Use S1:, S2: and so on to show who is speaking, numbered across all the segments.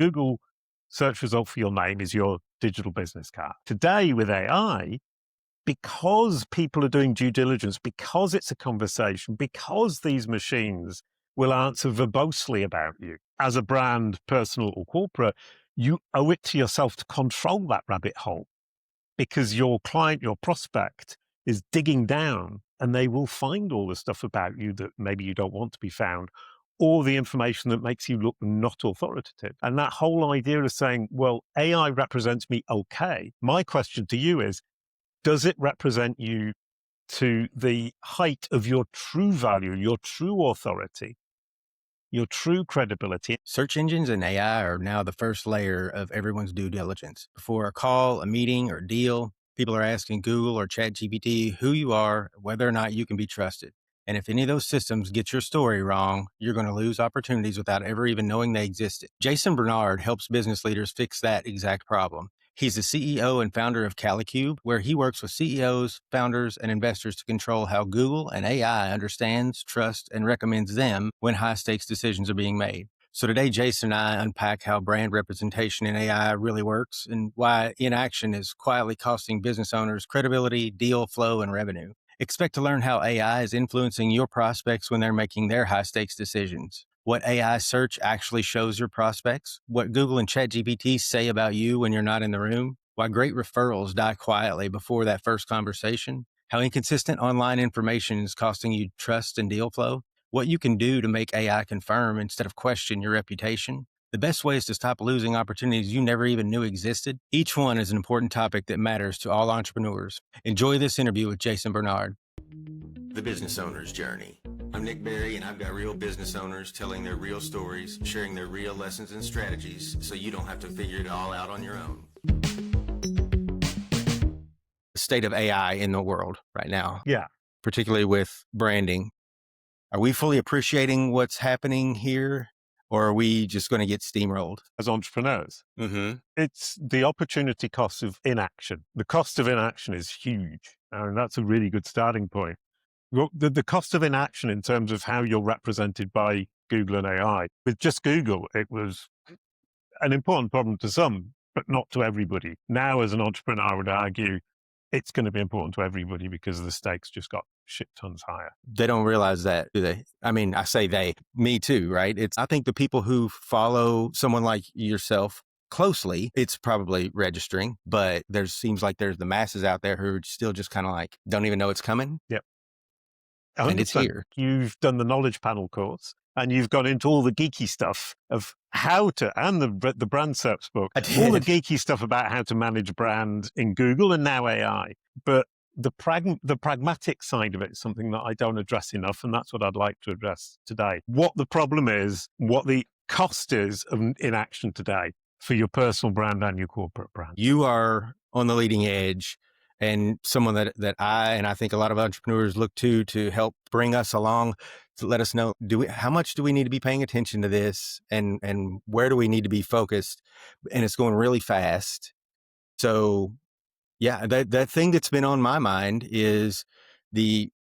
S1: Google search result for your name is your digital business card. Today with AI, because people are doing due diligence, because it's a conversation, because these machines will answer verbosely about you as a brand, personal or corporate, you owe it to yourself to control that rabbit hole, because your client, your prospect is digging down and they will find all the stuff about you that maybe you don't want to be found, or the information that makes you look not authoritative. And that whole idea of saying, well, AI represents me okay. My question to you is, does it represent you to the height of your true value, your true authority, your true credibility?
S2: Search engines and AI are now the first layer of everyone's due diligence. Before a call, a meeting, or deal, people are asking Google or ChatGPT who you are, whether or not you can be trusted. And if any of those systems get your story wrong, you're going to lose opportunities without ever even knowing they existed. Jason Barnard helps business leaders fix that exact problem. He's the CEO and founder of Kalicube, where he works with CEOs, founders, and investors to control how Google and AI understands, trusts, and recommends them when high-stakes decisions are being made. So today, Jason and I unpack how brand representation in AI really works and why Inaction is quietly costing business owners credibility, deal flow, and revenue. Expect to learn how AI is influencing your prospects when they're making their high-stakes decisions. What AI search actually shows your prospects, what Google and ChatGPT say about you when you're not in the room, why great referrals die quietly before that first conversation, how inconsistent online information is costing you trust and deal flow, what you can do to make AI confirm instead of question your reputation, the best ways to stop losing opportunities you never even knew existed. Each one is an important topic that matters to all entrepreneurs. Enjoy this interview with Jason Barnard. The Business Owner's Journey. I'm Nick Berry, and I've got real business owners telling their real stories, sharing their real lessons and strategies so you don't have to figure it all out on your own. The state of AI in the world right now.
S1: Yeah.
S2: Particularly with branding. Are we fully appreciating what's happening here, or are we just going to get steamrolled?
S1: As entrepreneurs, it's the opportunity cost of inaction. The cost of inaction is huge. And that's a really good starting point. The cost of inaction in terms of how you're represented by Google and AI. With just Google, it was an important problem to some, but not to everybody. Now, as an entrepreneur, I would argue it's going to be important to everybody because the stakes just got shit tons higher.
S2: They don't realize that, do they? I mean, I say they, me too, right? I think the people who follow someone like yourself closely, it's probably registering, but seems like there's the masses out there who are still just kind of like, don't even know it's coming.
S1: Yep.
S2: And it's here.
S1: You've done the knowledge panel course and you've gone into all the geeky stuff of how to, and the brand search book, all the geeky stuff about how to manage brand in Google and now AI. But the pragmatic side of it is something that I don't address enough. And that's what I'd like to address today. What the problem is, what the cost is of inaction today for your personal brand and your corporate brand.
S2: You are on the leading edge. And someone that I think a lot of entrepreneurs look to help bring us along, to let us know, how much do we need to be paying attention to this, and where do we need to be focused? And it's going really fast. So yeah, that thing that's been on my mind is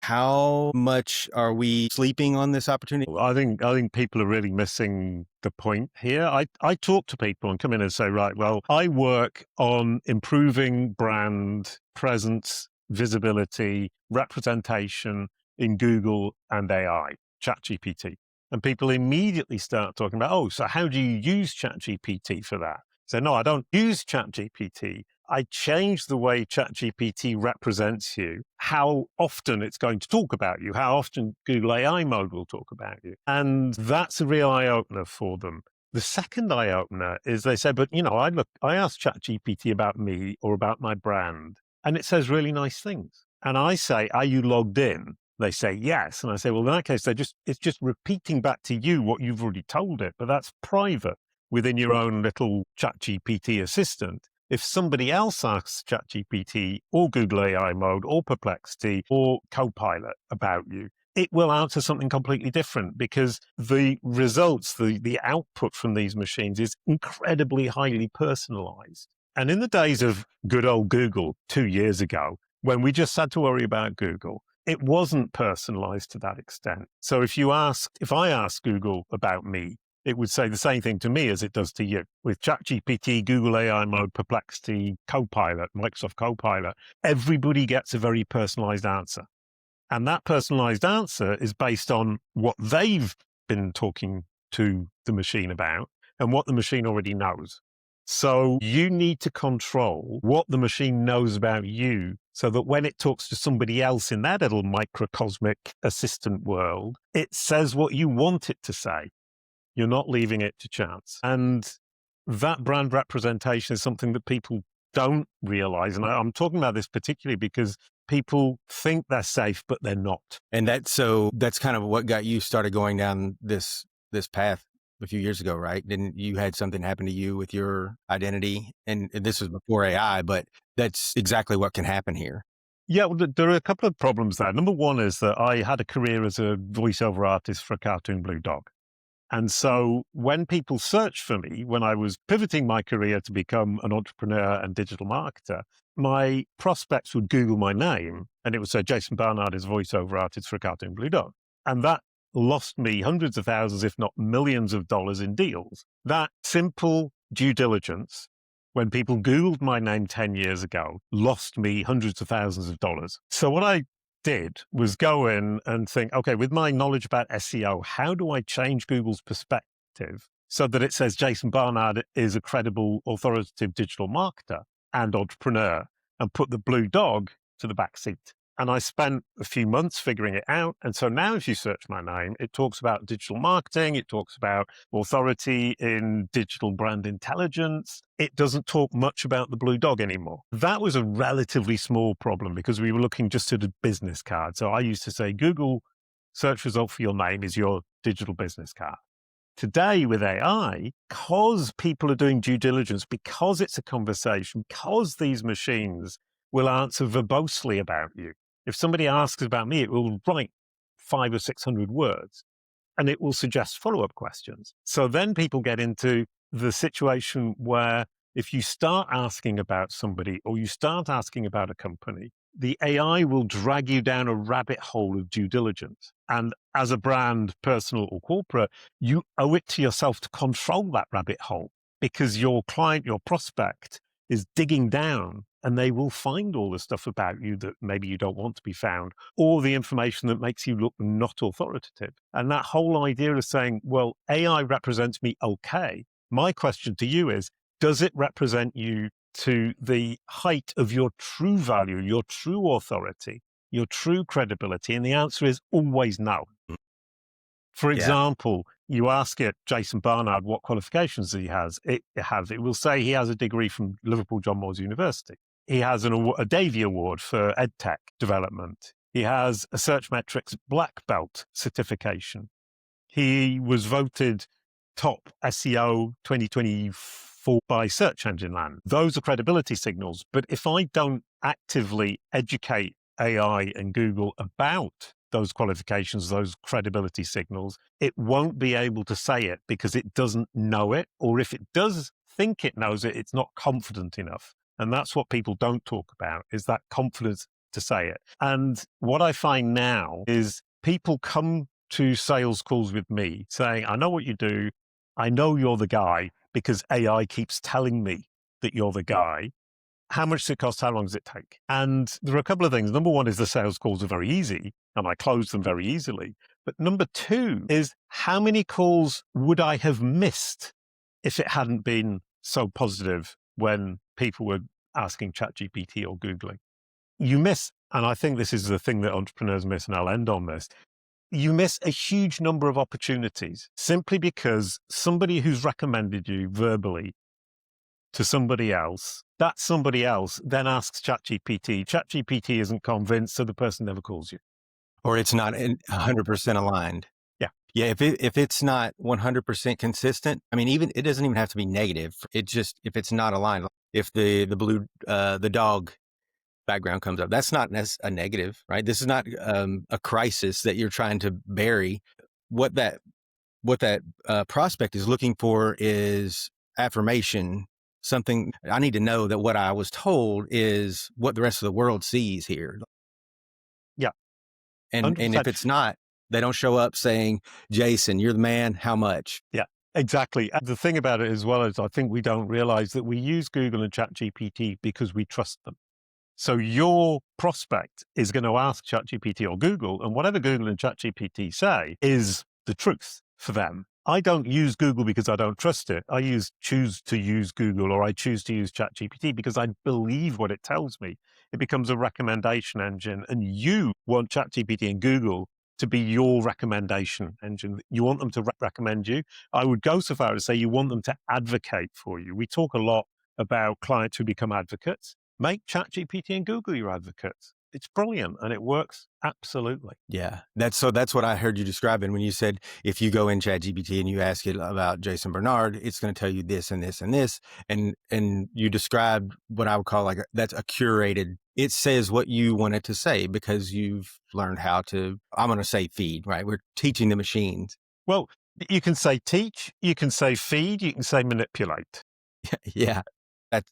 S2: how much are we sleeping on this opportunity?
S1: I think people are really missing the point here. I talk to people and come in and say, right, well, I work on improving brand presence, visibility, representation in Google and AI, ChatGPT. And people immediately start talking about, so how do you use ChatGPT for that? So no, I don't use ChatGPT. I change the way ChatGPT represents you, how often it's going to talk about you, how often Google AI mode will talk about you. And that's a real eye-opener for them. The second eye-opener is they say, but I asked ChatGPT about me or about my brand, and it says really nice things. And I say, are you logged in? They say yes. And I say, well, in that case, it's just repeating back to you what you've already told it, but that's private within your own little ChatGPT assistant. If somebody else asks ChatGPT or Google AI mode or Perplexity or Copilot about you, it will answer something completely different because the results, the output from these machines is incredibly highly personalized. And in the days of good old Google 2 years ago, when we just had to worry about Google, it wasn't personalized to that extent. So if I ask Google about me, it would say the same thing to me as it does to you. With ChatGPT, Google AI Mode, Perplexity, Copilot, Microsoft Copilot, everybody gets a very personalized answer. And that personalized answer is based on what they've been talking to the machine about and what the machine already knows. So you need to control what the machine knows about you so that when it talks to somebody else in that little microcosmic assistant world, it says what you want it to say. You're not leaving it to chance. And that brand representation is something that people don't realize. And I'm talking about this particularly because people think they're safe, but they're not.
S2: And that's kind of what got you started going down this path a few years ago, right? Didn't you had something happen to you with your identity? And this was before AI, but that's exactly what can happen here.
S1: Yeah, well, there are a couple of problems there. Number one is that I had a career as a voiceover artist for a cartoon blue dog. And so when people searched for me, when I was pivoting my career to become an entrepreneur and digital marketer, my prospects would Google my name and it would say Jason Barnard is a voiceover artist for a cartoon blue dog. And that lost me hundreds of thousands, if not millions of dollars in deals. That simple due diligence, when people Googled my name 10 years ago, lost me hundreds of thousands of dollars. So what I did was go in and think, okay, with my knowledge about SEO, how do I change Google's perspective so that it says Jason Barnard is a credible, authoritative digital marketer and entrepreneur, and put the blue dog to the back seat? And I spent a few months figuring it out. And so now if you search my name, it talks about digital marketing. It talks about authority in digital brand intelligence. It doesn't talk much about the blue dog anymore. That was a relatively small problem because we were looking just at a business card. So I used to say, Google search result for your name is your digital business card. Today with AI, because people are doing due diligence, because it's a conversation, because these machines will answer verbosely about you. If somebody asks about me, it will write 500 or 600 words and it will suggest follow-up questions. So then people get into the situation where if you start asking about somebody or you start asking about a company, the AI will drag you down a rabbit hole of due diligence. And as a brand, personal or corporate, you owe it to yourself to control that rabbit hole because your client, your prospect is digging down and they will find all the stuff about you that maybe you don't want to be found, or the information that makes you look not authoritative. And that whole idea of saying, well, AI represents me okay. My question to you is, does it represent you to the height of your true value, your true authority, your true credibility? And the answer is always no. For example, you ask it, Jason Barnard, what qualifications he has. It will say he has a degree from Liverpool John Moores University. He has a Davy Award for EdTech development. He has a Searchmetrics Black Belt certification. He was voted top SEO 2024 by Search Engine Land. Those are credibility signals. But if I don't actively educate AI and Google about those qualifications, those credibility signals, it won't be able to say it because it doesn't know it. Or if it does think it knows it, it's not confident enough. And that's what people don't talk about, is that confidence to say it. And what I find now is people come to sales calls with me saying, I know what you do. I know you're the guy because AI keeps telling me that you're the guy. How much does it cost? How long does it take? And there are a couple of things. Number one is the sales calls are very easy and I close them very easily. But number two is how many calls would I have missed if it hadn't been so positive when people were asking ChatGPT or Googling? You miss, and I think this is the thing that entrepreneurs miss, and I'll end on this. You miss a huge number of opportunities simply because somebody who's recommended you verbally to somebody else, that somebody else then asks ChatGPT. ChatGPT isn't convinced, so the person never calls you.
S2: Or it's not 100% aligned.
S1: Yeah.
S2: Yeah. If it's not 100% consistent, I mean, even it doesn't even have to be negative. It just, if it's not aligned, if the dog background comes up, that's not a negative, right? This is not a crisis that you're trying to bury. What that prospect is looking for is affirmation. Something I need to know that what I was told is what the rest of the world sees here.
S1: Yeah.
S2: And if it's not, they don't show up saying, Jason, you're the man. How much?
S1: Yeah. Exactly. And the thing about it as well is I think we don't realize that we use Google and ChatGPT because we trust them. So your prospect is going to ask ChatGPT or Google, and whatever Google and ChatGPT say is the truth for them. I don't use Google because I don't trust it. I choose to use Google, or I choose to use ChatGPT because I believe what it tells me. It becomes a recommendation engine, and you want ChatGPT and Google to be your recommendation engine. You want them to recommend you. I would go so far as to say you want them to advocate for you. We talk a lot about clients who become advocates. Make ChatGPT and Google your advocates. It's brilliant and it works absolutely.
S2: Yeah, that's what I heard you describing when you said if you go in ChatGPT and you ask it about Jason Barnard, it's going to tell you this and this and this, and you described what I would call that's a curated. It says what you want it to say because you've learned how to. I'm going to say feed, right? We're teaching the machines.
S1: Well, you can say teach, you can say feed, you can say manipulate.
S2: Yeah.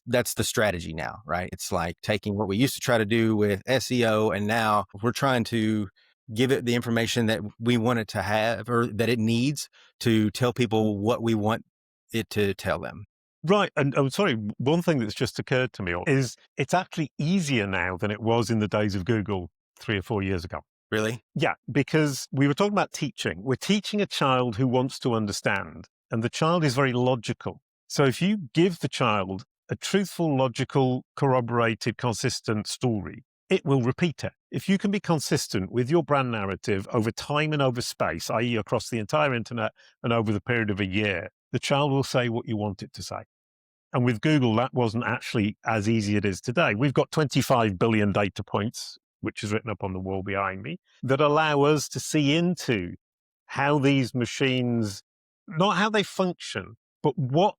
S2: That's the strategy now, right? It's like taking what we used to try to do with SEO, and now we're trying to give it the information that we want it to have or that it needs to tell people what we want it to tell them.
S1: Right. And I'm sorry, one thing that's just occurred to me is it's actually easier now than it was in the days of Google 3 or 4 years ago.
S2: Really?
S1: Yeah, because we were talking about teaching. We're teaching a child who wants to understand, and the child is very logical. So if you give the child a truthful, logical, corroborated, consistent story, it will repeat it. If you can be consistent with your brand narrative over time and over space, i.e. across the entire internet and over the period of a year, the child will say what you want it to say. And with Google, that wasn't actually as easy as it is today. We've got 25 billion data points, which is written up on the wall behind me, that allow us to see into how these machines, not how they function, but what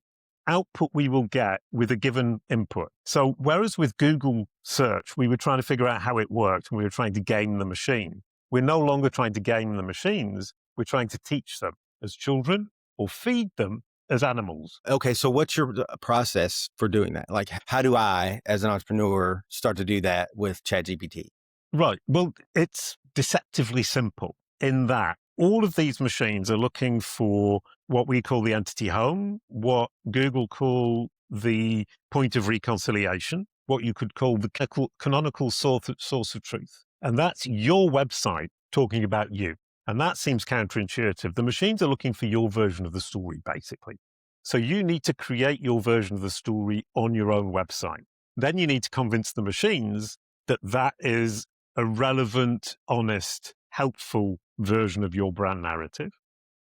S1: output we will get with a given input. So whereas with Google search, we were trying to figure out how it worked and we were trying to game the machine, we're no longer trying to game the machines. We're trying to teach them as children or feed them as animals.
S2: Okay, so what's your process for doing that? Like, how do I, as an entrepreneur, start to do that with ChatGPT?
S1: Right. Well, it's deceptively simple in that all of these machines are looking for what we call the entity home, what Google call the point of reconciliation, what you could call the canonical source of truth. And that's your website talking about you. And that seems counterintuitive. The machines are looking for your version of the story, basically. So you need to create your version of the story on your own website. Then you need to convince the machines that that is a relevant, honest, helpful version of your brand narrative.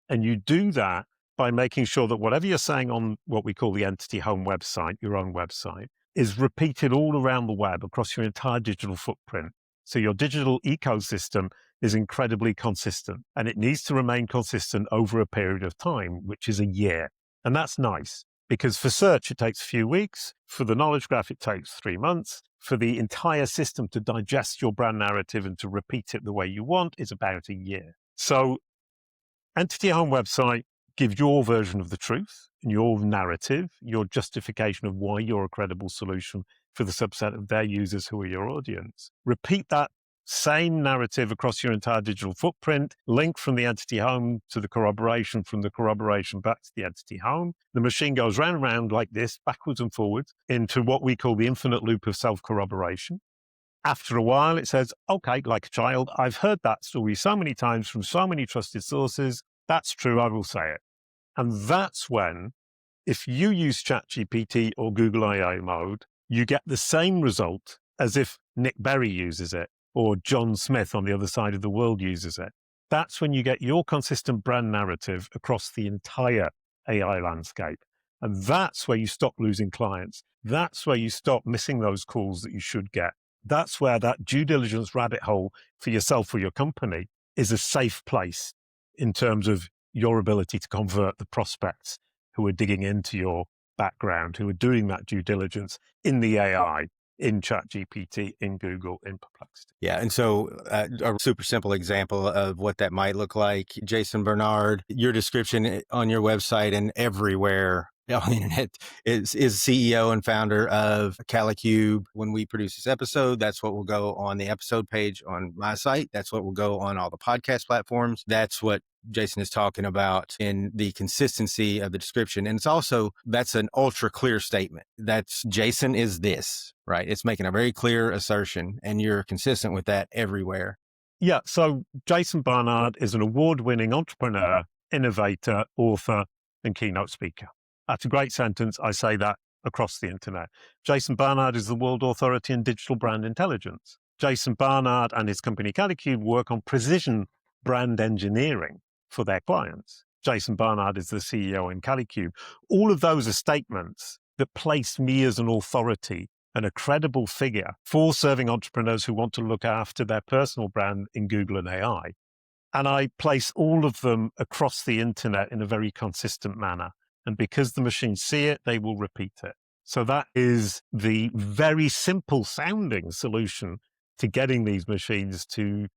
S1: And you do that by making sure that whatever you're saying on what we call the entity home website, your own website, is repeated all around the web across your entire digital footprint. So your digital ecosystem is incredibly consistent, and it needs to remain consistent over a period of time, which is a year. And that's nice because for search, it takes a few weeks. For the knowledge graph, it takes 3 months. For the entire system to digest your brand narrative and to repeat it the way you want is about a year. So entity home website, give your version of the truth and your narrative, your justification of why you're a credible solution for the subset of their users who are your audience. Repeat that same narrative across your entire digital footprint, link from the entity home to the corroboration, from the corroboration back to the entity home. The machine goes round and round like this, backwards and forwards, into what we call the infinite loop of self-corroboration. After a while, it says, okay, like a child, I've heard that story so many times from so many trusted sources. That's true, I will say it. And that's when, if you use ChatGPT or Google AI mode, you get the same result as if Nick Berry uses it or John Smith on the other side of the world uses it. That's when you get your consistent brand narrative across the entire AI landscape. And that's where you stop losing clients. That's where you stop missing those calls that you should get. That's where that due diligence rabbit hole for yourself or your company is a safe place in terms of your ability to convert the prospects who are digging into your background, who are doing that due diligence in the AI, in ChatGPT, in Google, in Perplexity.
S2: Yeah. And so a super simple example of what that might look like, Jason Barnard, your description on your website and everywhere on the internet is CEO and founder of Kalicube. When we produce this episode, that's what will go on the episode page on my site. That's what will go on all the podcast platforms. That's what Jason is talking about in the consistency of the description. And it's also, that's an ultra clear statement. That's Jason is this, right? It's making a very clear assertion, and you're consistent with that everywhere.
S1: Yeah. So Jason Barnard is an award-winning entrepreneur, innovator, author, and keynote speaker. That's a great sentence. I say that across the internet. Jason Barnard is the world authority in digital brand intelligence. Jason Barnard and his company Kalicube work on precision brand engineering for their clients. Jason Barnard is the CEO in Kalicube. All of those are statements that place me as an authority and a credible figure for serving entrepreneurs who want to look after their personal brand in Google and AI. And I place all of them across the internet in a very consistent manner. And because the machines see it, they will repeat it. So that is the very simple sounding solution to getting these machines to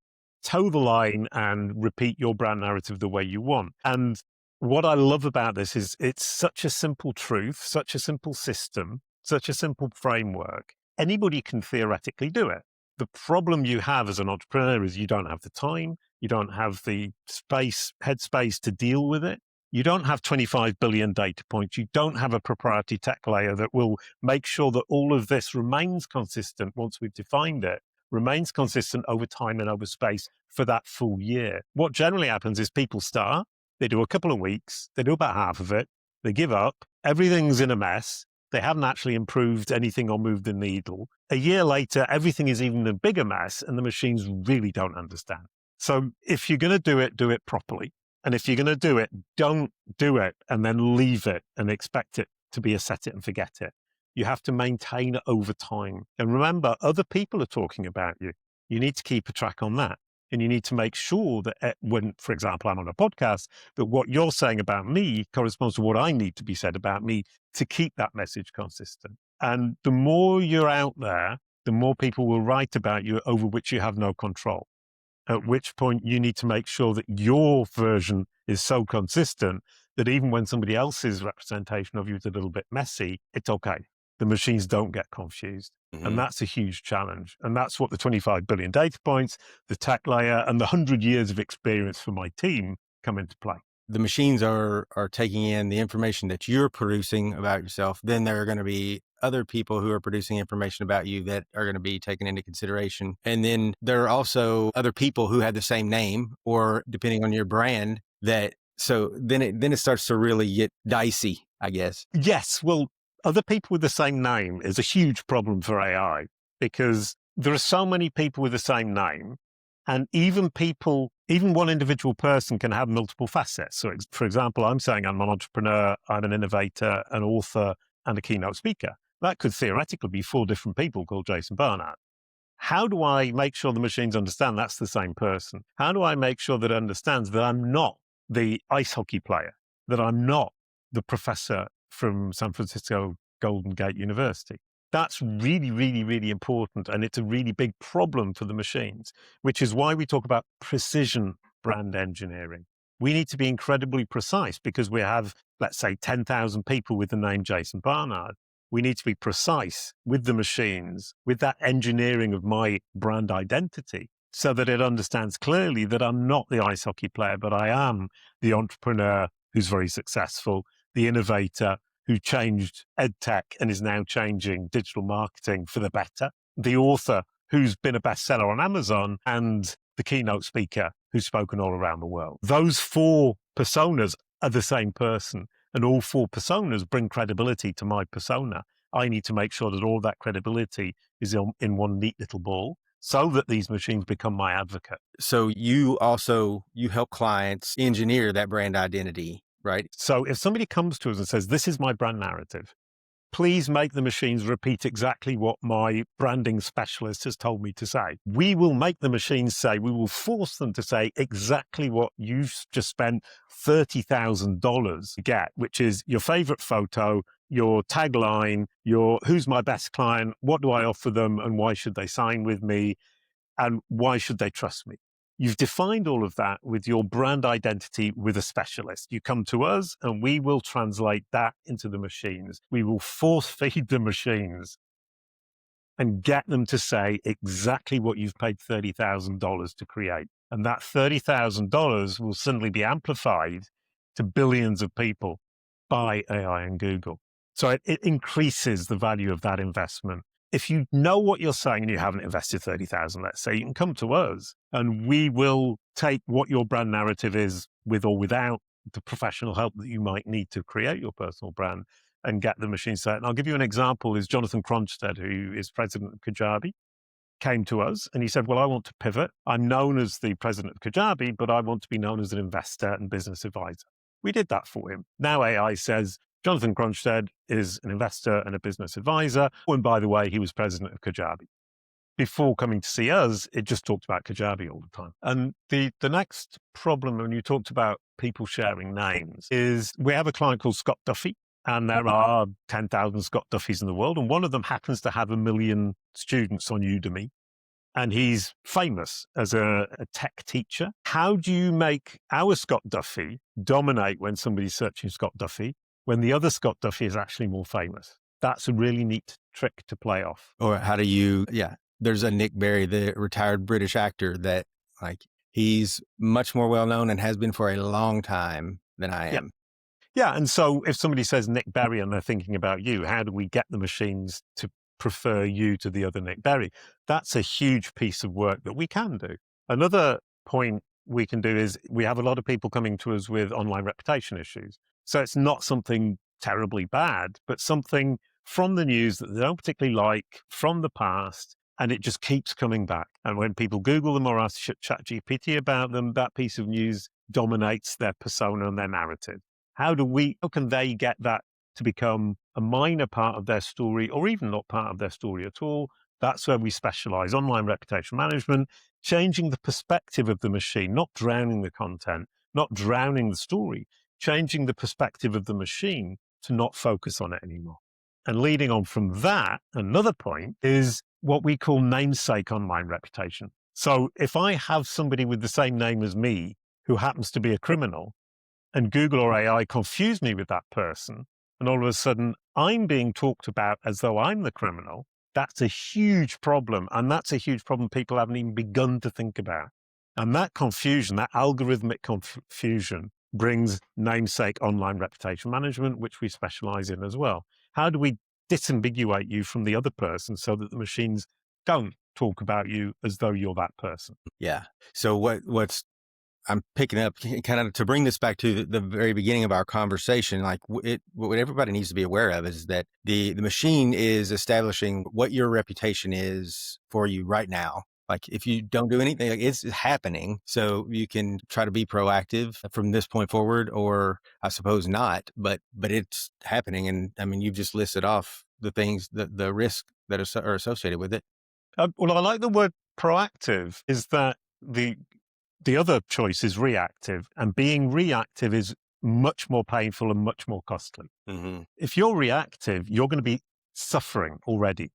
S1: toe the line and repeat your brand narrative the way you want. And what I love about this is it's such a simple truth, such a simple system, such a simple framework. Anybody can theoretically do it. The problem you have as an entrepreneur is you don't have the time, you don't have the headspace to deal with it. You don't have 25 billion data points. You don't have a proprietary tech layer that will make sure that all of this remains consistent once we've defined it, remains consistent over time and over space for that full year. What generally happens is people start, they do a couple of weeks, they do about half of it, they give up, everything's in a mess, they haven't actually improved anything or moved the needle. A year later, everything is even a bigger mess and the machines really don't understand. So if you're going to do it properly. And if you're going to do it, don't do it and then leave it and expect it to be a set it and forget it. You have to maintain it over time. And remember, other people are talking about you. You need to keep a track on that. And you need to make sure that when, for example, I'm on a podcast, that what you're saying about me corresponds to what I need to be said about me to keep that message consistent. And the more you're out there, the more people will write about you over which you have no control. At which point you need to make sure that your version is so consistent that even when somebody else's representation of you is a little bit messy, it's okay. The machines don't get confused. Mm-hmm. And that's a huge challenge. And that's what the 25 billion data points, the tech layer, and the 100 years of experience for my team come into play.
S2: The machines are taking in the information that you're producing about yourself. Then there are going to be other people who are producing information about you that are going to be taken into consideration. And then there are also other people who have the same name, or depending on your brand, so then it starts to really get dicey, I guess.
S1: Yes. Well, other people with the same name is a huge problem for AI because there are so many people with the same name. And even one individual person can have multiple facets. So for example, I'm saying I'm an entrepreneur, I'm an innovator, an author, and a keynote speaker. That could theoretically be 4 different people called Jason Barnard. How do I make sure the machines understand that's the same person? How do I make sure that it understands that I'm not the ice hockey player, that I'm not the professor from San Francisco Golden Gate University? That's really, really, really important. And it's a really big problem for the machines, which is why we talk about precision brand engineering. We need to be incredibly precise because we have, let's say, 10,000 people with the name Jason Barnard. We need to be precise with the machines, with that engineering of my brand identity, so that it understands clearly that I'm not the ice hockey player, but I am the entrepreneur who's very successful, the innovator who changed EdTech and is now changing digital marketing for the better, the author who's been a bestseller on Amazon, and the keynote speaker who's spoken all around the world. Those 4 personas are the same person, and all 4 personas bring credibility to my persona. I need to make sure that all that credibility is in one neat little ball so that these machines become my advocate.
S2: So you help clients engineer that brand identity, right?
S1: So if somebody comes to us and says, this is my brand narrative, please make the machines repeat exactly what my branding specialist has told me to say. We will make the machines say, we will force them to say exactly what you've just spent $30,000 to get, which is your favorite photo, your tagline, who's my best client, what do I offer them, and why should they sign with me, and why should they trust me? You've defined all of that with your brand identity with a specialist. You come to us and we will translate that into the machines. We will force feed the machines and get them to say exactly what you've paid $30,000 to create. And that $30,000 will suddenly be amplified to billions of people by AI and Google. So it increases the value of that investment. If you know what you're saying and you haven't invested 30,000, let's say, you can come to us and we will take what your brand narrative is with or without the professional help that you might need to create your personal brand and get the machine set. And I'll give you an example is Jonathan Cronstead, who is president of Kajabi, came to us and he said, well, I want to pivot. I'm known as the president of Kajabi, but I want to be known as an investor and business advisor. We did that for him. Now AI says, Jonathan Cronstead is an investor and a business advisor. Oh, and by the way, he was president of Kajabi. Before coming to see us, it just talked about Kajabi all the time. And the next problem when you talked about people sharing names is we have a client called Scott Duffy, and there are 10,000 Scott Duffys in the world. And one of them happens to have 1 million students on Udemy. And he's famous as a tech teacher. How do you make our Scott Duffy dominate when somebody's searching Scott Duffy when the other Scott Duffy is actually more famous? That's a really neat trick to play off.
S2: Or how do you, there's a Nick Berry, the retired British actor that he's much more well-known and has been for a long time than I am.
S1: Yeah. And so if somebody says Nick Berry and they're thinking about you, how do we get the machines to prefer you to the other Nick Berry? That's a huge piece of work that we can do. Another point we can do is we have a lot of people coming to us with online reputation issues. So it's not something terribly bad, but something from the news that they don't particularly like from the past, and it just keeps coming back. And when people Google them or ask ChatGPT about them, that piece of news dominates their persona and their narrative. How can they get that to become a minor part of their story or even not part of their story at all? That's where we specialize. Online reputation management, changing the perspective of the machine, not drowning the content, not drowning the story, changing the perspective of the machine to not focus on it anymore. And leading on from that, another point is what we call namesake online reputation. So if I have somebody with the same name as me who happens to be a criminal, and Google or AI confuse me with that person, and all of a sudden I'm being talked about as though I'm the criminal, that's a huge problem. And that's a huge problem people haven't even begun to think about. And that confusion, that algorithmic confusion, brings namesake online reputation management, which we specialize in as well. How do we disambiguate you from the other person so that the machines don't talk about you as though you're that person?
S2: Yeah. So what's I'm picking up kind of to bring this back to the very beginning of our conversation, what everybody needs to be aware of is that the machine is establishing what your reputation is for you right now. Like if you don't do anything, it's happening. So you can try to be proactive from this point forward, or I suppose not, but it's happening. And I mean, you've just listed off the things, the risks that are associated with it.
S1: Well, I like the word proactive. Is that the other choice is reactive, and being reactive is much more painful and much more costly.
S2: Mm-hmm.
S1: If you're reactive, you're going to be suffering already.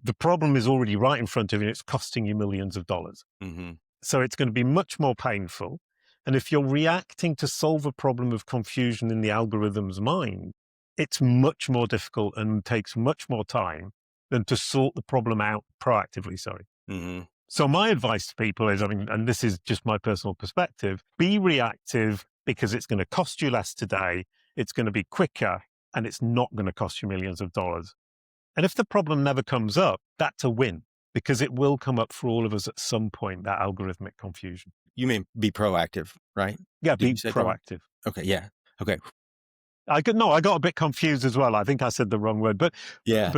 S1: The problem is already right in front of you. It's costing you millions of dollars.
S2: Mm-hmm.
S1: So it's going to be much more painful. And if you're reacting to solve a problem of confusion in the algorithm's mind, it's much more difficult and takes much more time than to sort the problem out proactively.
S2: Mm-hmm.
S1: So my advice to people is, and this is just my personal perspective, be reactive because it's going to cost you less today, it's going to be quicker, and it's not going to cost you millions of dollars. And if the problem never comes up, that's a win because it will come up for all of us at some point, that algorithmic confusion.
S2: You mean be proactive, right?
S1: Yeah, be proactive.
S2: Okay, yeah. Okay.
S1: I got a bit confused as well. I think I said the wrong word, but
S2: yeah.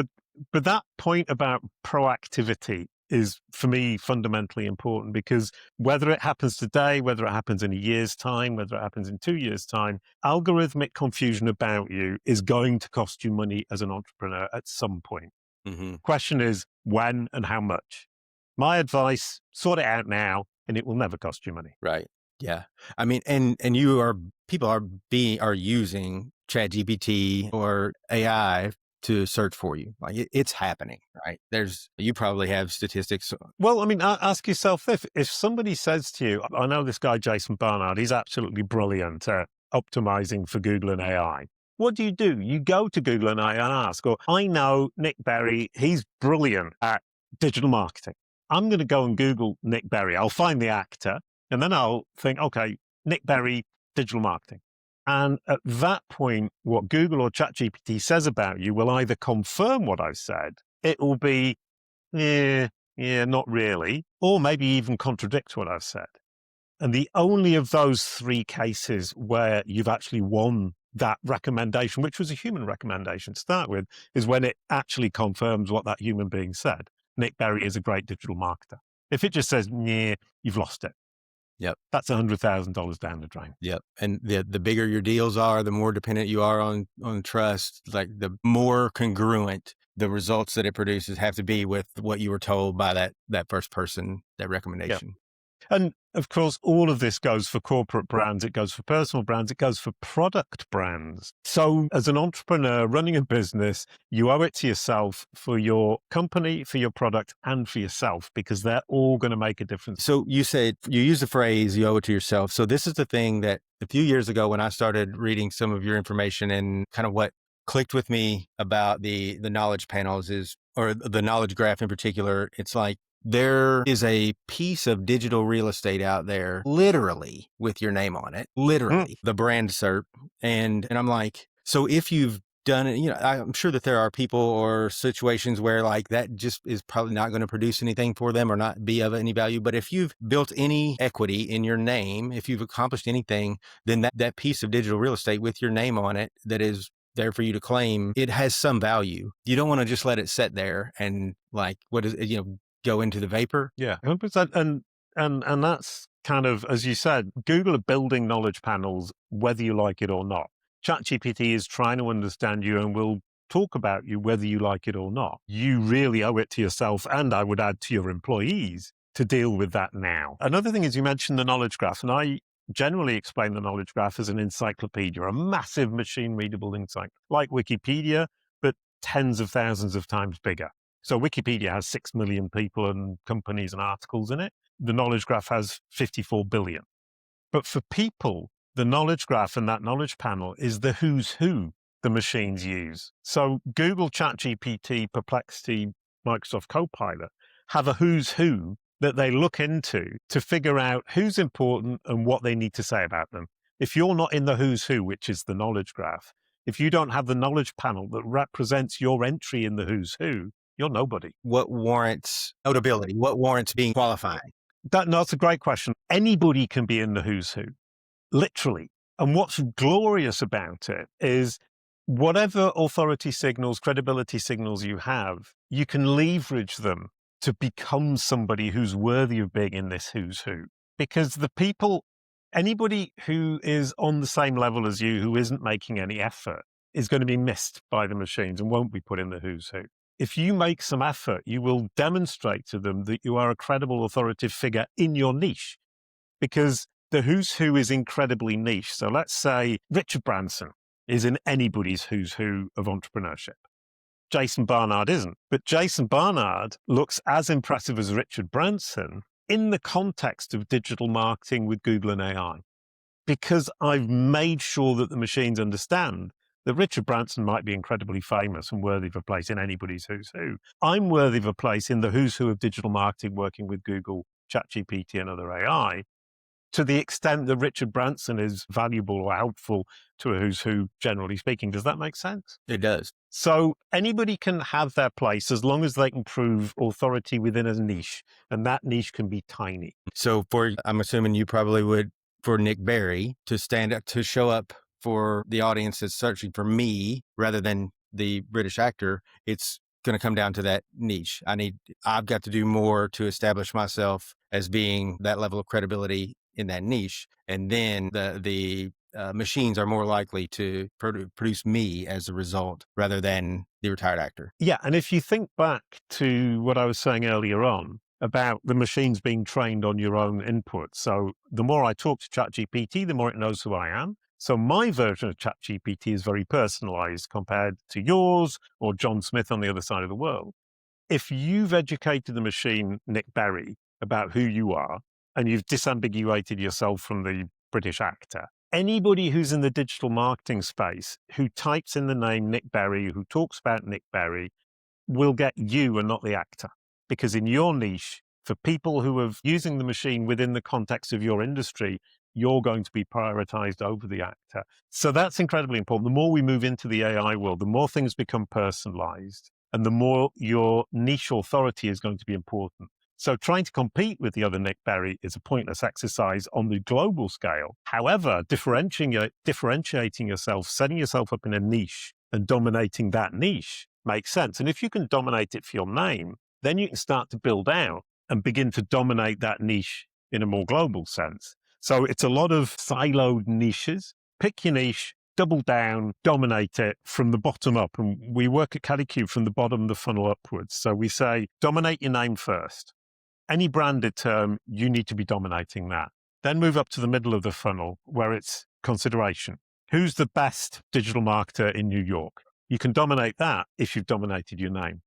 S1: But that point about proactivity is, for me, fundamentally important because whether it happens today, whether it happens in a year's time, whether it happens in 2 years' time, algorithmic confusion about you is going to cost you money as an entrepreneur at some point.
S2: Mm-hmm.
S1: Question is when and how much. My advice, sort it out now and it will never cost you money.
S2: Right. Yeah. I mean, and people are using ChatGPT or AI to search for you. Like it's happening, right? You probably have statistics.
S1: Well, I mean, ask yourself if somebody says to you, I know this guy, Jason Barnard, he's absolutely brilliant at optimizing for Google and AI. What do? You go to Google and AI and ask, or I know Nick Berry, he's brilliant at digital marketing. I'm going to go and Google Nick Berry. I'll find the actor and then I'll think, okay, Nick Berry, digital marketing. And at that point, what Google or ChatGPT says about you will either confirm what I've said, it will be, yeah, not really, or maybe even contradict what I've said. And the only of those three cases where you've actually won that recommendation, which was a human recommendation to start with, is when it actually confirms what that human being said. Nick Berry is a great digital marketer. If it just says, yeah, you've lost it.
S2: Yep.
S1: That's $100,000 down the drain.
S2: Yep. And the bigger your deals are, the more dependent you are on trust, like the more congruent the results that it produces have to be with what you were told by that first person, that recommendation.
S1: Yep. And of course, all of this goes for corporate brands, it goes for personal brands, it goes for product brands. So as an entrepreneur running a business, you owe it to yourself for your company, for your product, and for yourself, because they're all going to make a difference.
S2: So you said, you used the phrase, you owe it to yourself. So this is the thing that a few years ago when I started reading some of your information and kind of what clicked with me about the knowledge panels or the knowledge graph in particular, it's like, there is a piece of digital real estate out there, literally with your name on it, literally the brand SERP. And I'm like, so if you've done it, I'm sure that there are people or situations where like that just is probably not going to produce anything for them or not be of any value. But if you've built any equity in your name, if you've accomplished anything, then that piece of digital real estate with your name on it that is there for you to claim, it has some value. You don't want to just let it sit there and like, what is it, go into the vapor.
S1: Yeah, 100%. And that's kind of, as you said, Google are building knowledge panels, whether you like it or not. ChatGPT is trying to understand you and will talk about you, whether you like it or not. You really owe it to yourself, and I would add to your employees, to deal with that now. Another thing is you mentioned the knowledge graph, and I generally explain the knowledge graph as an encyclopedia, a massive machine readable encyclopedia, like Wikipedia, but tens of thousands of times bigger. So Wikipedia has 6 million people and companies and articles in it. The knowledge graph has 54 billion. But for people, the knowledge graph and that knowledge panel is the who's who the machines use. So Google, ChatGPT, Perplexity, Microsoft Copilot have a who's who that they look into to figure out who's important and what they need to say about them. If you're not in the who's who, which is the knowledge graph, if you don't have the knowledge panel that represents your entry in the who's who, you're nobody.
S2: What warrants notability? What warrants being qualified?
S1: That's a great question. Anybody can be in the who's who, literally. And what's glorious about it is whatever authority signals, credibility signals you have, you can leverage them to become somebody who's worthy of being in this who's who. Because anybody who is on the same level as you, who isn't making any effort, is going to be missed by the machines and won't be put in the who's who. If you make some effort, you will demonstrate to them that you are a credible, authoritative figure in your niche, because the who's who is incredibly niche. So let's say Richard Branson is in anybody's who's who of entrepreneurship. Jason Barnard isn't, but Jason Barnard looks as impressive as Richard Branson in the context of digital marketing with Google and AI, because I've made sure that the machines understand that Richard Branson might be incredibly famous and worthy of a place in anybody's who's who. I'm worthy of a place in the who's who of digital marketing working with Google, ChatGPT, and other AI, to the extent that Richard Branson is valuable or helpful to a who's who, generally speaking. Does that make sense?
S2: It does.
S1: So anybody can have their place as long as they can prove authority within a niche, and that niche can be tiny.
S2: So I'm assuming you probably would, for Nick Berry to stand up, to show up for the audience that's searching for me rather than the British actor, it's going to come down to that niche. I've got to do more to establish myself as being that level of credibility in that niche. And then the machines are more likely to produce me as a result rather than the retired actor.
S1: Yeah. And if you think back to what I was saying earlier on about the machines being trained on your own input. So the more I talk to ChatGPT, the more it knows who I am. So my version of ChatGPT is very personalized compared to yours or John Smith on the other side of the world. If you've educated the machine, Nick Berry, about who you are, and you've disambiguated yourself from the British actor, anybody who's in the digital marketing space who types in the name Nick Berry, who talks about Nick Berry, will get you and not the actor. Because in your niche, for people who are using the machine within the context of your industry, you're going to be prioritized over the actor. So that's incredibly important. The more we move into the AI world, the more things become personalized and the more your niche authority is going to be important. So trying to compete with the other Nick Berry is a pointless exercise on the global scale. However, differentiating yourself, setting yourself up in a niche and dominating that niche makes sense. And if you can dominate it for your name, then you can start to build out and begin to dominate that niche in a more global sense. So it's a lot of siloed niches. Pick your niche, double down, dominate it from the bottom up. And we work at Kalicube from the bottom of the funnel upwards. So we say, dominate your name first. Any branded term, you need to be dominating that. Then move up to the middle of the funnel where it's consideration. Who's the best digital marketer in New York? You can dominate that if you've dominated your name.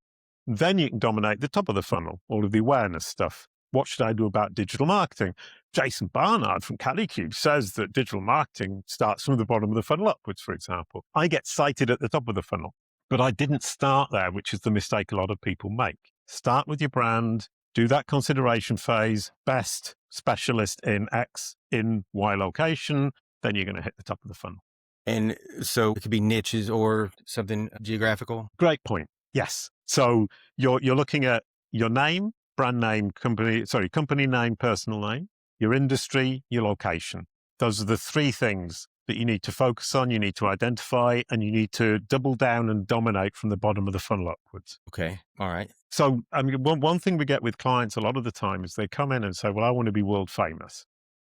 S1: Then you can dominate the top of the funnel, all of the awareness stuff. What should I do about digital marketing? Jason Barnard from Kalicube says that digital marketing starts from the bottom of the funnel upwards, for example. I get cited at the top of the funnel, but I didn't start there, which is the mistake a lot of people make. Start with your brand, do that consideration phase, best specialist in X, in Y location, then you're going to hit the top of the funnel.
S2: And so it could be niches or something geographical.
S1: Great point. Yes. So you're looking at your name, brand name, company name, personal name, your industry, your location. Those are the three things that you need to focus on, you need to identify, and you need to double down and dominate from the bottom of the funnel upwards.
S2: Okay. All right.
S1: So, I mean, one thing we get with clients a lot of the time is they come in and say, well, I want to be world famous.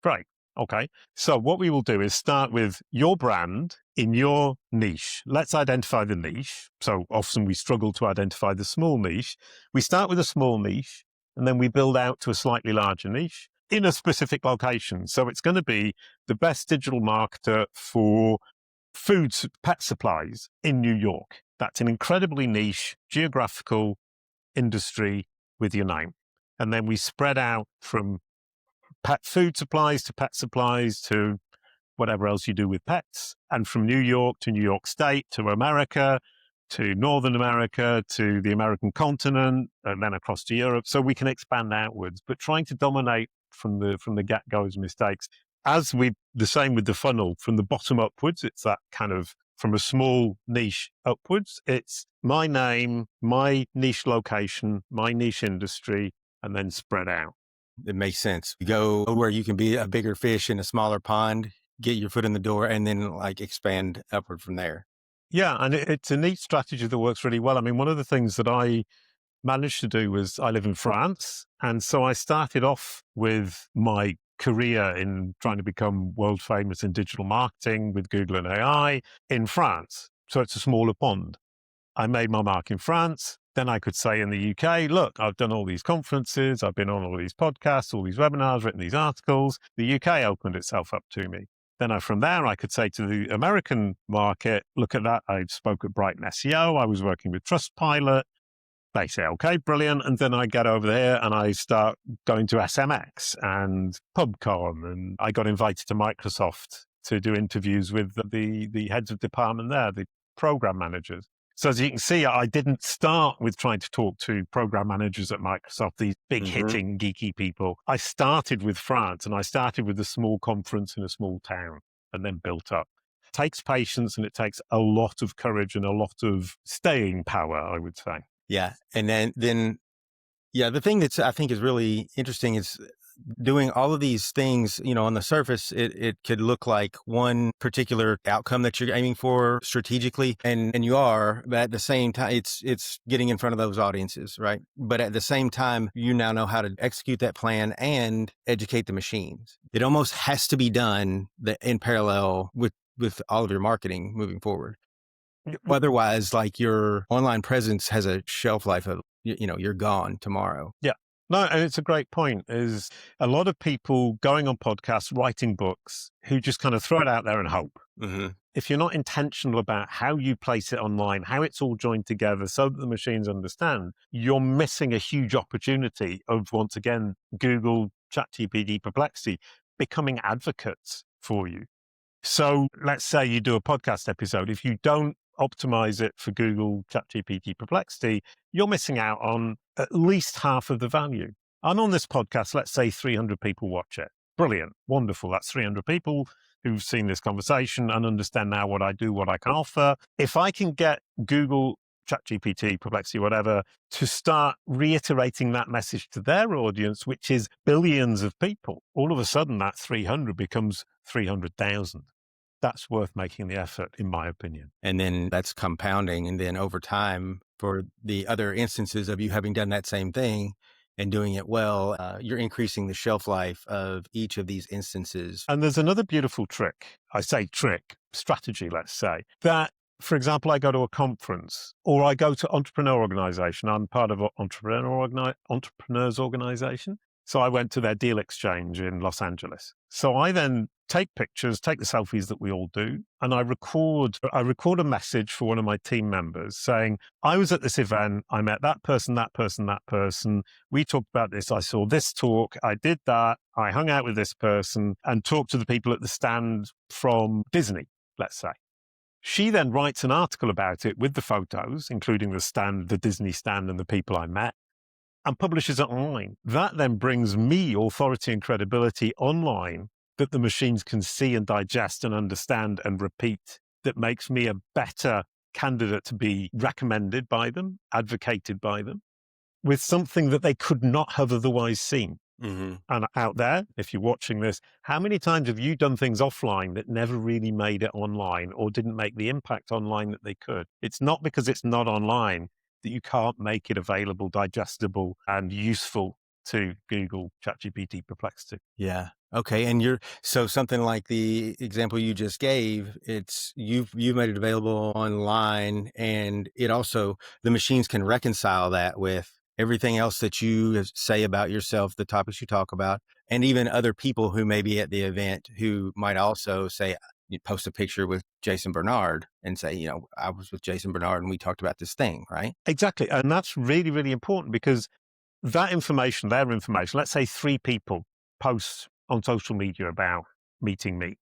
S1: Great. Okay. So what we will do is start with your brand in your niche. Let's identify the niche. So often we struggle to identify the small niche. We start with a small niche and then we build out to a slightly larger niche in a specific location. So it's going to be the best digital marketer for foods, pet supplies in New York. That's an incredibly niche geographical industry with your name. And then we spread out from pet food supplies to pet supplies to whatever else you do with pets. And from New York to New York State to America to Northern America to the American continent and then across to Europe. So we can expand outwards, but trying to dominate from the get-go is mistakes. The same with the funnel, from the bottom upwards, it's that kind of from a small niche upwards. It's my name, my niche location, my niche industry, and then spread out.
S2: It makes sense. You go where you can be a bigger fish in a smaller pond, get your foot in the door, and then like expand upward from there.
S1: Yeah, and it's a neat strategy that works really well. I mean, one of the things that I managed to do was I live in France. And so I started off with my career in trying to become world famous in digital marketing with Google and AI in France. So it's a smaller pond. I made my mark in France. Then I could say in the UK, look, I've done all these conferences, I've been on all these podcasts, all these webinars, written these articles. The UK opened itself up to me. Then from there, I could say to the American market, look at that. I spoke at Brighton SEO. I was working with Trustpilot. They say, okay, brilliant. And then I get over there and I start going to SMX and PubCon. And I got invited to Microsoft to do interviews with the heads of department there, the program managers. So as you can see, I didn't start with trying to talk to program managers at Microsoft, these big hitting geeky people. I started with France and I started with a small conference in a small town and then built up. It takes patience and it takes a lot of courage and a lot of staying power, I would say.
S2: Yeah. And then the thing that's I think is really interesting is doing all of these things, on the surface, it could look like one particular outcome that you're aiming for strategically, and you are, but at the same time, it's getting in front of those audiences, right? But at the same time, you now know how to execute that plan and educate the machines. It almost has to be done in parallel with all of your marketing moving forward. Otherwise, like your online presence has a shelf life of, you're gone tomorrow.
S1: Yeah. No, and it's a great point, is a lot of people going on podcasts, writing books, who just kind of throw it out there and hope.
S2: Mm-hmm.
S1: If you're not intentional about how you place it online, how it's all joined together so that the machines understand, you're missing a huge opportunity of, once again, Google, ChatGPT, Perplexity becoming advocates for you. So let's say you do a podcast episode. If you don't optimize it for Google, ChatGPT, Perplexity, you're missing out on at least half of the value. And on this podcast, let's say 300 people watch it. Brilliant. Wonderful. That's 300 people who've seen this conversation and understand now what I do, what I can offer. If I can get Google, ChatGPT, Perplexity, whatever, to start reiterating that message to their audience, which is billions of people, all of a sudden that 300 becomes 300,000. That's worth making the effort, in my opinion.
S2: And then that's compounding. And then over time, for the other instances of you having done that same thing and doing it well, you're increasing the shelf life of each of these instances.
S1: And there's another beautiful trick. I say trick, strategy, let's say, that, for example, I go to a conference or I go to entrepreneur organization. I'm part of an entrepreneurs organization. So I went to their deal exchange in Los Angeles. So I then take pictures, take the selfies that we all do, and I record a message for one of my team members saying, I was at this event, I met that person, that person, that person. We talked about this. I saw this talk. I did that. I hung out with this person and talked to the people at the stand from Disney, let's say. She then writes an article about it with the photos, including the stand, the Disney stand, and the people I met, and publishes it online. That then brings me authority and credibility online that the machines can see and digest and understand and repeat, that makes me a better candidate to be recommended by them, advocated by them, with something that they could not have otherwise seen.
S2: Mm-hmm.
S1: And out there, if you're watching this, how many times have you done things offline that never really made it online or didn't make the impact online that they could? It's not because it's not online that you can't make it available, digestible, and useful to Google, ChatGPT, Perplexity.
S2: Yeah. Okay. And so something like the example you just gave, it's you've made it available online, and it also, the machines can reconcile that with everything else that you say about yourself, the topics you talk about, and even other people who may be at the event who might also say, you post a picture with Jason Barnard and say, I was with Jason Barnard and we talked about this thing, right?
S1: Exactly. And that's really, really important, because that information, their information, let's say 3 people post on social media about meeting me.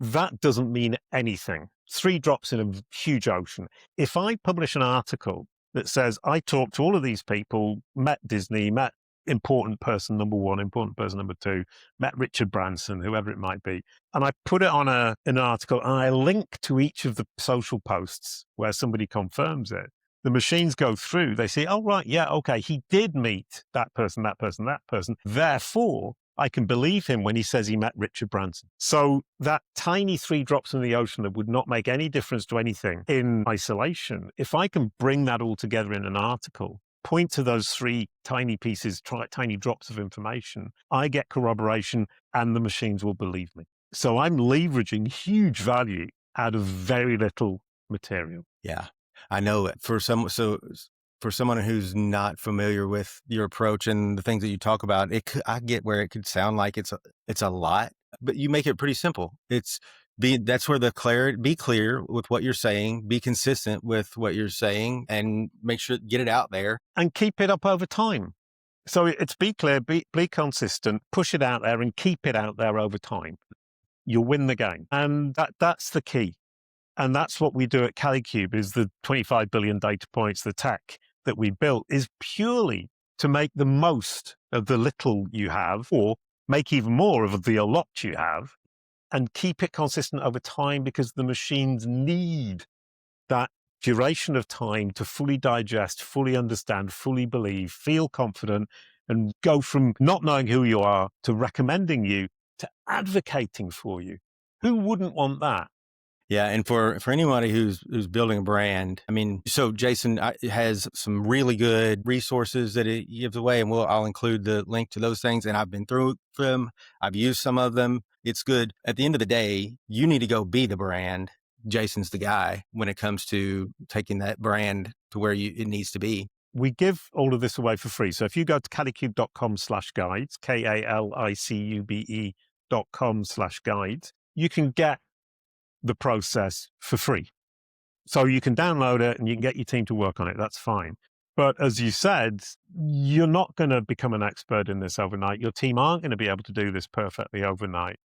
S1: That doesn't mean anything. 3 drops in a huge ocean. If I publish an article that says, I talked to all of these people, met Disney, met important person number 1, important person number 2, met Richard Branson, whoever it might be, and I put it on an article and I link to each of the social posts where somebody confirms it, the machines go through, they say, oh, right, yeah, okay, he did meet that person, that person, that person. Therefore, I can believe him when he says he met Richard Branson. So that tiny 3 drops in the ocean that would not make any difference to anything in isolation, if I can bring that all together in an article, point to those 3 tiny pieces, tiny drops of information, I get corroboration and the machines will believe me. So I'm leveraging huge value out of very little material.
S2: Yeah. I know it for someone who's not familiar with your approach and the things that you talk about, I get where it could sound like it's a lot, but you make it pretty simple. That's where the clarity, be clear with what you're saying, be consistent with what you're saying, and make sure, get it out there.
S1: And keep it up over time. So it's be clear, be consistent, push it out there and keep it out there over time. You'll win the game. And that's the key. And that's what we do at Kalicube, is the 25 billion data points, the tech that we built is purely to make the most of the little you have, or make even more of the a lot you have, and keep it consistent over time, because the machines need that duration of time to fully digest, fully understand, fully believe, feel confident, and go from not knowing who you are to recommending you to advocating for you. Who wouldn't want that?
S2: Yeah. And for anybody who's building a brand, I mean, so Jason has some really good resources that he gives away, and I'll include the link to those things. And I've been through them. I've used some of them. It's good. At the end of the day, you need to go be the brand. Jason's the guy when it comes to taking that brand to where it needs to be.
S1: We give all of this away for free. So if you go to kalicube.com/guides, KALICUBE.com/guides, you can get the process for free. So you can download it and you can get your team to work on it. That's fine. But as you said, you're not going to become an expert in this overnight. Your team aren't going to be able to do this perfectly overnight.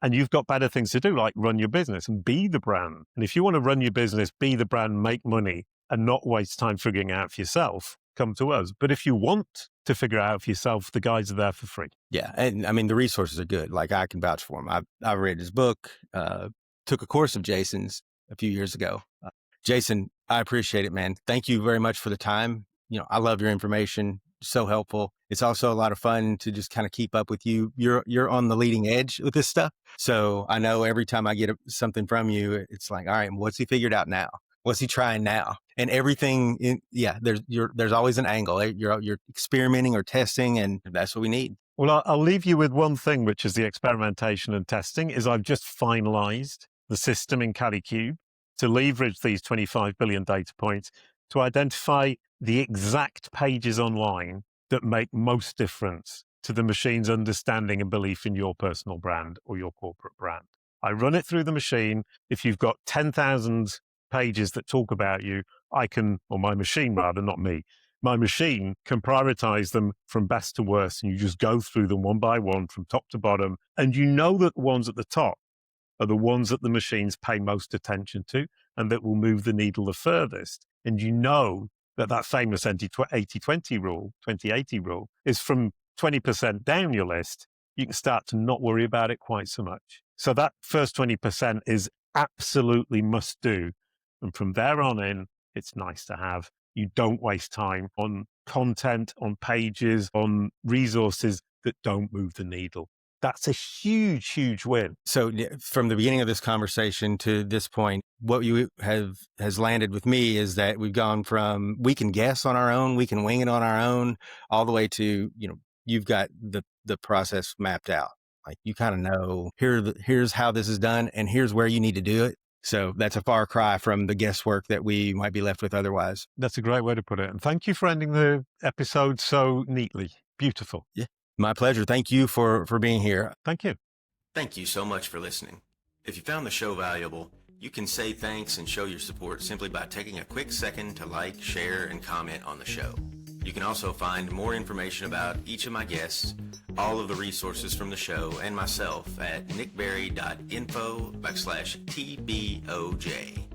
S1: And you've got better things to do, like run your business and be the brand. And if you want to run your business, be the brand, make money, and not waste time figuring it out for yourself, come to us. But if you want to figure it out for yourself, the guides are there for free.
S2: Yeah. And I mean, the resources are good. Like, I can vouch for them. I've read his book, took a course of Jason's a few years ago. Jason, I appreciate it, man. Thank you very much for the time. I love your information. So helpful. It's also a lot of fun to just kind of keep up with you. You're on the leading edge with this stuff. So I know every time I get something from you, it's like, all right, what's he figured out now? What's he trying now? And everything, there's always an angle. You're experimenting or testing, and that's what we need.
S1: Well, I'll leave you with one thing, which is the experimentation and testing, is I've just finalized the system in Kalicube to leverage these 25 billion data points to identify the exact pages online that make most difference to the machine's understanding and belief in your personal brand or your corporate brand. I run it through the machine. If you've got 10,000 pages that talk about you, or my machine rather, not me, my machine can prioritize them from best to worst, and you just go through them one by one from top to bottom. And you know that the ones at the top are the ones that the machines pay most attention to and that will move the needle the furthest. And you know that famous 80-20 rule, 20-80 rule, is from 20% down your list, you can start to not worry about it quite so much. So that first 20% is absolutely must do. And from there on in, it's nice to have. You don't waste time on content, on pages, on resources that don't move the needle. That's a huge, huge win.
S2: So from the beginning of this conversation to this point, what you has landed with me is that we've gone from we can guess on our own, we can wing it on our own, all the way to, you've got the process mapped out. Like, you kind of know here's how this is done and here's where you need to do it. So that's a far cry from the guesswork that we might be left with otherwise.
S1: That's a great way to put it. And thank you for ending the episode so neatly. Beautiful.
S2: Yeah. My pleasure. Thank you for being here.
S1: Thank you.
S2: Thank you so much for listening. If you found the show valuable, you can say thanks and show your support simply by taking a quick second to like, share, and comment on the show. You can also find more information about each of my guests, all of the resources from the show, and myself at nickberry.info/TBOJ.